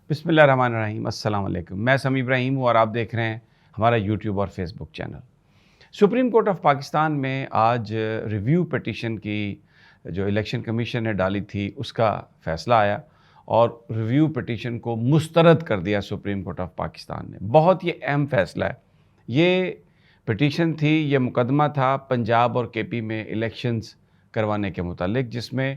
بسم اللہ الرحمن الرحیم، السلام علیکم۔ میں سمیع ابراہیم ہوں اور آپ دیکھ رہے ہیں ہمارا یوٹیوب اور Facebook channel. Supreme court of Pakistan میں آج ریویو پٹیشن کی جو الیکشن کمیشن نے ڈالی تھی اس کا فیصلہ آیا اور ریویو پٹیشن کو مسترد کر دیا سپریم کورٹ آف پاکستان نے۔ بہت یہ اہم فیصلہ ہے۔ یہ پٹیشن تھی، یہ مقدمہ تھا پنجاب اور کے پی میں الیکشنز کروانے کے متعلق، جس میں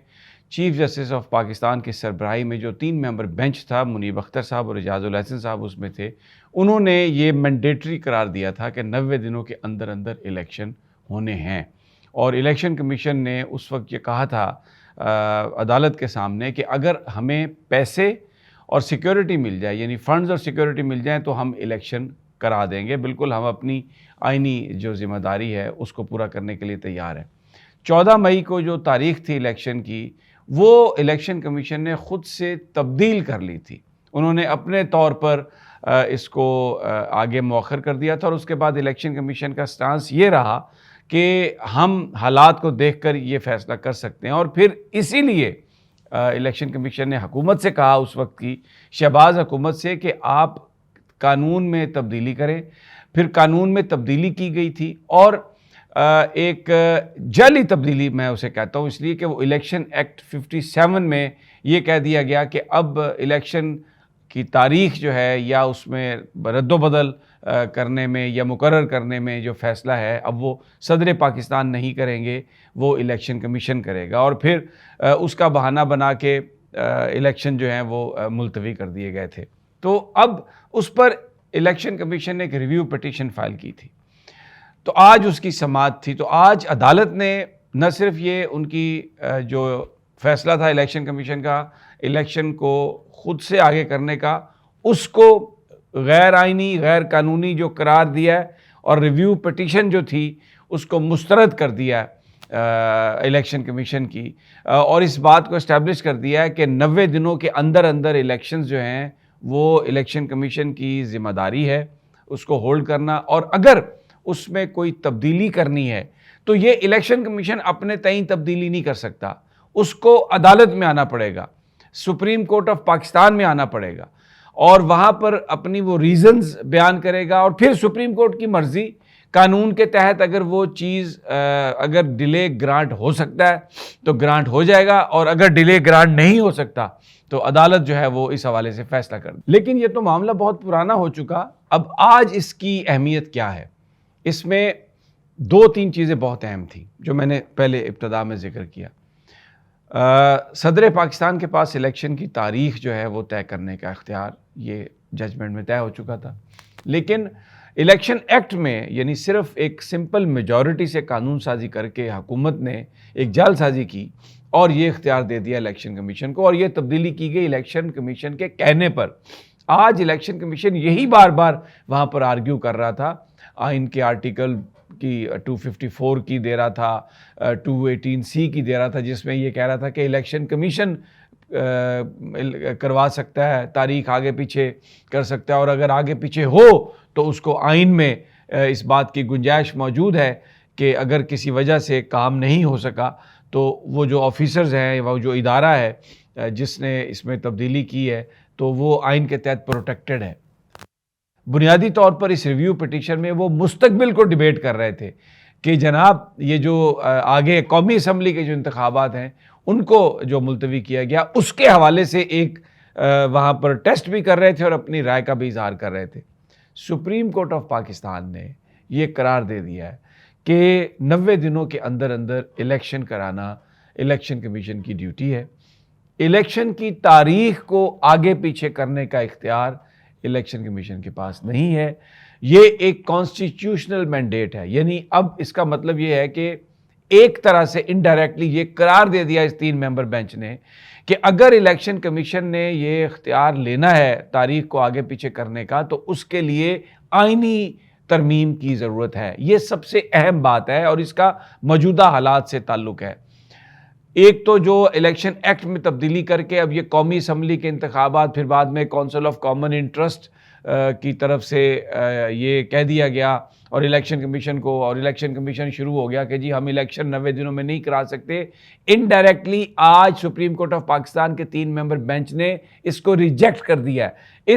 چیف جسٹس آف پاکستان کی سربراہی میں جو 3 ممبر بینچ تھا، منیب اختر صاحب اور اعجاز الحسن صاحب اس میں تھے، انہوں نے یہ مینڈیٹری قرار دیا تھا کہ 90 دنوں کے اندر اندر الیکشن ہونے ہیں۔ اور الیکشن کمیشن نے اس وقت یہ کہا تھا عدالت کے سامنے کہ اگر ہمیں پیسے اور سیکیورٹی مل جائے، یعنی فنڈز اور سیکیورٹی مل جائیں تو ہم الیکشن کرا دیں گے، بالکل ہم اپنی آئینی جو ذمہ داری ہے اس کو پورا کرنے کے لیے تیار ہیں۔ 14 مئی کو جو تاریخ تھی الیکشن کی، وہ الیکشن کمیشن نے خود سے تبدیل کر لی تھی۔ انہوں نے اپنے طور پر اس کو آگے مؤخر کر دیا تھا، اور اس کے بعد الیکشن کمیشن کا سٹانس یہ رہا کہ ہم حالات کو دیکھ کر یہ فیصلہ کر سکتے ہیں، اور پھر اسی لیے الیکشن کمیشن نے حکومت سے کہا، اس وقت کی شہباز حکومت سے، کہ آپ قانون میں تبدیلی کریں۔ پھر قانون میں تبدیلی کی گئی تھی، اور ایک جعلی تبدیلی میں اسے کہتا ہوں، اس لیے کہ وہ الیکشن ایکٹ 57 میں یہ کہہ دیا گیا کہ اب الیکشن کی تاریخ جو ہے یا اس میں رد و بدل کرنے میں یا مقرر کرنے میں جو فیصلہ ہے، اب وہ صدر پاکستان نہیں کریں گے، وہ الیکشن کمیشن کرے گا۔ اور پھر اس کا بہانہ بنا کے الیکشن جو ہیں وہ ملتوی کر دیے گئے تھے۔ تو اب اس پر الیکشن کمیشن نے ایک ریویو پٹیشن فائل کی تھی، تو آج اس کی سماعت تھی۔ تو آج عدالت نے نہ صرف یہ ان کی جو فیصلہ تھا الیکشن کمیشن کا، الیکشن کو خود سے آگے کرنے کا، اس کو غیر آئینی، غیر قانونی جو قرار دیا ہے، اور ریویو پٹیشن جو تھی اس کو مسترد کر دیا ہے الیکشن کمیشن کی، اور اس بات کو اسٹیبلش کر دیا ہے کہ 90 دنوں کے اندر اندر الیکشنز جو ہیں وہ الیکشن کمیشن کی ذمہ داری ہے اس کو ہولڈ کرنا، اور اگر اس میں کوئی تبدیلی کرنی ہے تو یہ الیکشن کمیشن اپنے تئیں تبدیلی نہیں کر سکتا، اس کو عدالت میں آنا پڑے گا، سپریم کورٹ آف پاکستان میں آنا پڑے گا، اور وہاں پر اپنی وہ ریزنز بیان کرے گا، اور پھر سپریم کورٹ کی مرضی، قانون کے تحت اگر وہ چیز اگر ڈیلے گرانٹ ہو سکتا ہے تو گرانٹ ہو جائے گا، اور اگر ڈیلے گرانٹ نہیں ہو سکتا تو عدالت جو ہے وہ اس حوالے سے فیصلہ کر دے۔ لیکن یہ تو معاملہ بہت پرانا ہو چکا، اب آج اس کی اہمیت کیا ہے؟ اس میں 2-3 چیزیں بہت اہم تھیں جو میں نے پہلے ابتدا میں ذکر کیا۔ صدر پاکستان کے پاس الیکشن کی تاریخ جو ہے وہ طے کرنے کا اختیار یہ ججمنٹ میں طے ہو چکا تھا، لیکن الیکشن ایکٹ میں یعنی صرف ایک سمپل میجورٹی سے قانون سازی کر کے حکومت نے ایک جعل سازی کی اور یہ اختیار دے دیا الیکشن کمیشن کو، اور یہ تبدیلی کی گئی الیکشن کمیشن کے کہنے پر۔ آج الیکشن کمیشن یہی بار بار وہاں پر آرگیو کر رہا تھا، آئین کے آرٹیکل کی 254 کی دے رہا تھا، 218C کی دے رہا تھا، جس میں یہ کہہ رہا تھا کہ الیکشن کمیشن کروا سکتا ہے، تاریخ آگے پیچھے کر سکتا ہے، اور اگر آگے پیچھے ہو تو اس کو آئین میں اس بات کی گنجائش موجود ہے کہ اگر کسی وجہ سے کام نہیں ہو سکا تو وہ جو آفیسرز ہیں، وہ جو ادارہ ہے جس نے اس میں تبدیلی کی ہے، تو وہ آئین کے تحت پروٹیکٹڈ ہے۔ بنیادی طور پر اس ریویو پٹیشن میں وہ مستقبل کو ڈیبیٹ کر رہے تھے کہ جناب یہ جو آگے قومی اسمبلی کے جو انتخابات ہیں ان کو جو ملتوی کیا گیا، اس کے حوالے سے ایک وہاں پر ٹیسٹ بھی کر رہے تھے اور اپنی رائے کا بھی اظہار کر رہے تھے۔ سپریم کورٹ آف پاکستان نے یہ قرار دے دیا ہے کہ 90 دنوں کے اندر اندر الیکشن کرانا الیکشن کمیشن کی ڈیوٹی ہے۔ الیکشن کی تاریخ کو آگے پیچھے کرنے کا اختیار الیکشن کمیشن کے پاس نہیں ہے۔ یہ ایک کانسٹیٹیوشنل مینڈیٹ ہے، یعنی اب اس کا مطلب یہ ہے کہ ایک طرح سے انڈائریکٹلی یہ قرار دے دیا اس 3 ممبر بینچ نے کہ اگر الیکشن کمیشن نے یہ اختیار لینا ہے تاریخ کو آگے پیچھے کرنے کا تو اس کے لیے آئینی ترمیم کی ضرورت ہے۔ یہ سب سے اہم بات ہے اور اس کا موجودہ حالات سے تعلق ہے۔ ایک تو جو الیکشن ایکٹ میں تبدیلی کر کے اب یہ قومی اسمبلی کے انتخابات، پھر بعد میں کونسل آف کامن انٹرسٹ کی طرف سے یہ کہہ دیا گیا اور الیکشن کمیشن کو، اور الیکشن کمیشن شروع ہو گیا کہ جی ہم الیکشن 90 دنوں میں نہیں کرا سکتے. انڈائریکٹلی آج سپریم کورٹ آف پاکستان کے 3 ممبر بینچ نے اس کو ریجیکٹ کر دیا ہے.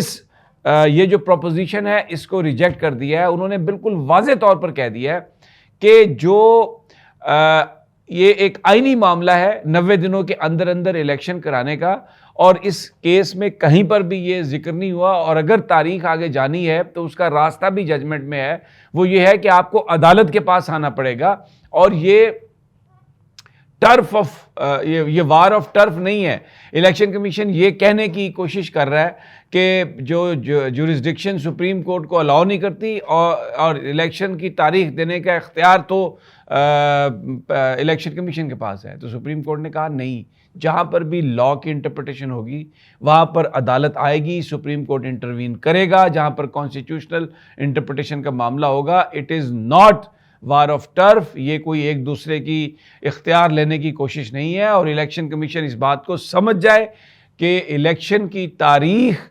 یہ جو پروپوزیشن ہے اس کو ریجیکٹ کر دیا ہے. انہوں نے بالکل واضح طور پر کہہ دیا ہے کہ جو یہ ایک آئینی معاملہ ہے 90 دنوں کے اندر اندر الیکشن کرانے کا، اور اس کیس میں کہیں پر بھی یہ ذکر نہیں ہوا، اور اگر تاریخ آگے جانی ہے تو اس کا راستہ بھی ججمنٹ میں ہے. وہ یہ ہے کہ آپ کو عدالت کے پاس آنا پڑے گا، اور یہ ٹرف آف یہ وار آف ٹرف نہیں ہے. الیکشن کمیشن یہ کہنے کی کوشش کر رہا ہے کہ جو جورسڈکشن سپریم کورٹ کو الاؤ نہیں کرتی اور الیکشن کی تاریخ دینے کا اختیار تو الیکشن کمیشن کے پاس ہے. تو سپریم کورٹ نے کہا نہیں، جہاں پر بھی لا کی انٹرپریٹیشن ہوگی وہاں پر عدالت آئے گی، سپریم کورٹ انٹروین کرے گا. جہاں پر کانسٹیٹیوشنل انٹرپریٹیشن کا معاملہ ہوگا، it is not war of turf. یہ کوئی ایک دوسرے کی اختیار لینے کی کوشش نہیں ہے، اور الیکشن کمیشن اس بات کو سمجھ جائے کہ الیکشن کی تاریخ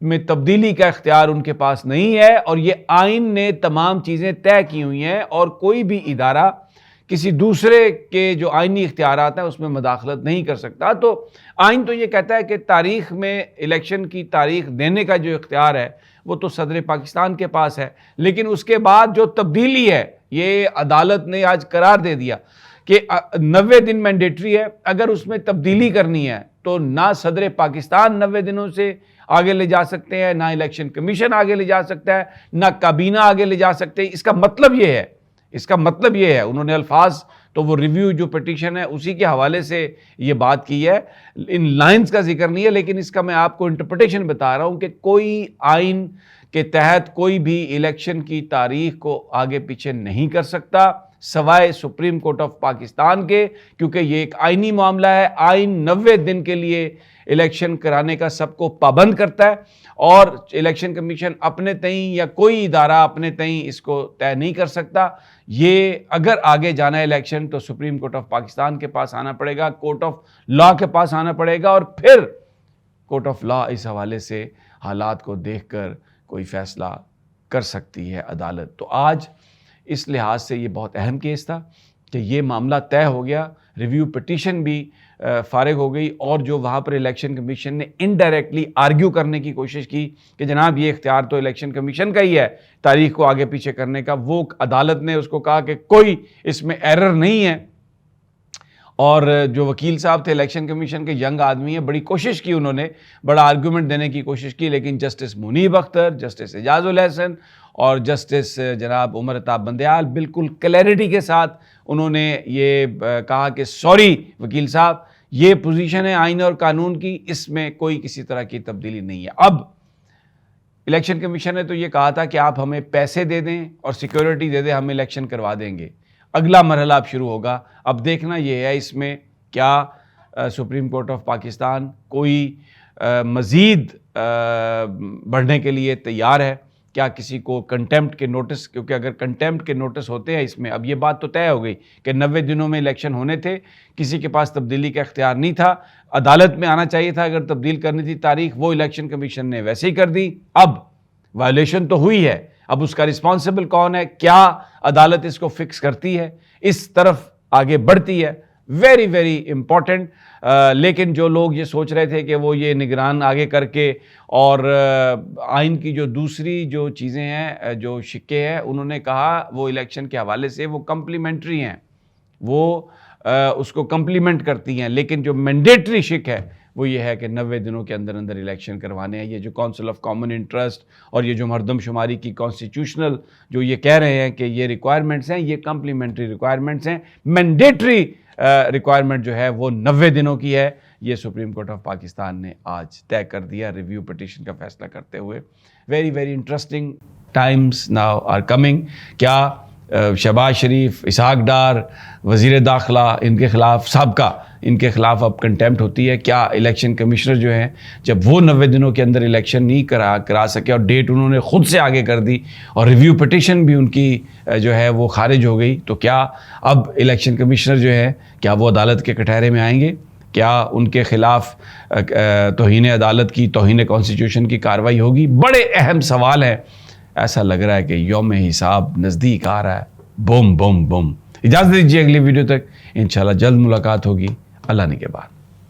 میں تبدیلی کا اختیار ان کے پاس نہیں ہے، اور یہ آئین نے تمام چیزیں طے کی ہوئی ہیں، اور کوئی بھی ادارہ کسی دوسرے کے جو آئینی اختیارات ہیں اس میں مداخلت نہیں کر سکتا. تو آئین تو یہ کہتا ہے کہ تاریخ میں الیکشن کی تاریخ دینے کا جو اختیار ہے وہ تو صدر پاکستان کے پاس ہے، لیکن اس کے بعد جو تبدیلی ہے یہ عدالت نے آج قرار دے دیا کہ 90 دن مینڈیٹری ہے. اگر اس میں تبدیلی کرنی ہے تو نہ صدر پاکستان 90 دنوں سے آگے لے جا سکتے ہیں، نہ الیکشن کمیشن آگے لے جا سکتا ہے، نہ کابینہ آگے لے جا سکتے ہیں. اس کا مطلب یہ ہے انہوں نے الفاظ تو وہ ریویو جو پٹیشن ہے اسی کے حوالے سے یہ بات کی ہے، ان لائنز کا ذکر نہیں ہے، لیکن اس کا میں آپ کو انٹرپریٹیشن بتا رہا ہوں کہ کوئی آئین کے تحت کوئی بھی الیکشن کی تاریخ کو آگے پیچھے نہیں کر سکتا سوائے سپریم کورٹ آف پاکستان کے، کیونکہ یہ ایک آئینی معاملہ ہے. آئین 90 دن کے لیے الیکشن کرانے کا سب کو پابند کرتا ہے، اور الیکشن کمیشن اپنے تئیں یا کوئی ادارہ اپنے تئیں اس کو طے نہیں کر سکتا. یہ اگر آگے جانا ہے الیکشن تو سپریم کورٹ آف پاکستان کے پاس آنا پڑے گا، کورٹ آف لا کے پاس آنا پڑے گا، اور پھر کورٹ آف لا اس حوالے سے حالات کو دیکھ کر کوئی فیصلہ کر سکتی ہے عدالت. تو آج اس لحاظ سے یہ بہت اہم کیس تھا کہ یہ معاملہ طے ہو گیا، ریویو پٹیشن بھی فارغ ہو گئی، اور جو وہاں پر الیکشن کمیشن نے انڈائریکٹلی آرگیو کرنے کی کوشش کی کہ جناب یہ اختیار تو الیکشن کمیشن کا ہی ہے تاریخ کو آگے پیچھے کرنے کا، وہ عدالت نے اس کو کہا کہ کوئی اس میں ایرر نہیں ہے. اور جو وکیل صاحب تھے الیکشن کمیشن کے ینگ آدمی ہیں، بڑی کوشش کی، انہوں نے بڑا آرگیومنٹ دینے کی کوشش کی، لیکن جسٹس منیب اختر، جسٹس اعجاز الحسن اور جسٹس جناب عمر عطاب بندیال بالکل کلیئرٹی کے ساتھ انہوں نے یہ کہا کہ سوری وکیل صاحب، یہ پوزیشن ہے آئین اور قانون کی، اس میں کوئی کسی طرح کی تبدیلی نہیں ہے. اب الیکشن کمیشن نے تو یہ کہا تھا کہ آپ ہمیں پیسے دے دیں اور سیکیورٹی دے دیں، ہم الیکشن کروا دیں گے. اگلا مرحلہ اب شروع ہوگا. اب دیکھنا یہ ہے اس میں کیا سپریم کورٹ آف پاکستان کوئی مزید بڑھنے کے لیے تیار ہے، کیا کسی کو کنٹیمپٹ کے نوٹس، کیونکہ اگر کنٹیمپٹ کے نوٹس ہوتے ہیں اس میں، اب یہ بات تو طے ہو گئی کہ 90 دنوں میں الیکشن ہونے تھے، کسی کے پاس تبدیلی کا اختیار نہیں تھا، عدالت میں آنا چاہیے تھا اگر تبدیل کرنی تھی تاریخ، وہ الیکشن کمیشن نے ویسے ہی کر دی. اب وائلیشن تو ہوئی ہے، اب اس کا رسپانسبل کون ہے، کیا عدالت اس کو فکس کرتی ہے، اس طرف آگے بڑھتی ہے. Very very important. لیکن جو لوگ یہ سوچ رہے تھے کہ وہ یہ نگران آگے کر کے اور آئین کی جو دوسری جو چیزیں ہیں، جو شکے ہیں، انہوں نے کہا وہ الیکشن کے حوالے سے وہ کمپلیمنٹری ہیں، وہ اس کو کمپلیمنٹ کرتی ہیں، لیکن جو مینڈیٹری شک ہے وہ یہ ہے کہ 90 دنوں کے اندر اندر الیکشن کروانے ہیں. یہ جو کونسل آف کامن انٹرسٹ اور یہ جو مردم شماری کی کانسٹیٹیوشنل جو یہ کہہ رہے ہیں کہ یہ ریکوائرمنٹس ہیں، یہ کمپلیمنٹری ریکوائرمنٹس ہیں. مینڈیٹری ریکوائرمنٹ جو ہے وہ 90 دنوں کی ہے. یہ سپریم کورٹ آف پاکستان نے آج طے کر دیا ریویو پٹیشن کا فیصلہ کرتے ہوئے. Very very interesting times now are coming. کیا شہباز شریف، اسحاق ڈار، وزیر داخلہ، ان کے خلاف سابقہ، ان کے خلاف اب کنٹیمپٹ ہوتی ہے؟ کیا الیکشن کمشنر جو ہیں جب وہ 90 دنوں کے اندر الیکشن نہیں کرا سکے اور ڈیٹ انہوں نے خود سے آگے کر دی اور ریویو پٹیشن بھی ان کی جو ہے وہ خارج ہو گئی، تو کیا اب الیکشن کمشنر جو ہے کیا وہ عدالت کے کٹہرے میں آئیں گے؟ کیا ان کے خلاف توہین عدالت کی، توہین کانسٹیٹیوشن کی کارروائی ہوگی؟ بڑے اہم سوال ہیں. ایسا لگ رہا ہے کہ یوم حساب نزدیک آ رہا ہے. بم بم بم. اجازت دیجیے اگلی ویڈیو تک انشاءاللہ جلد ملاقات ہوگی. اللہ نگہبان.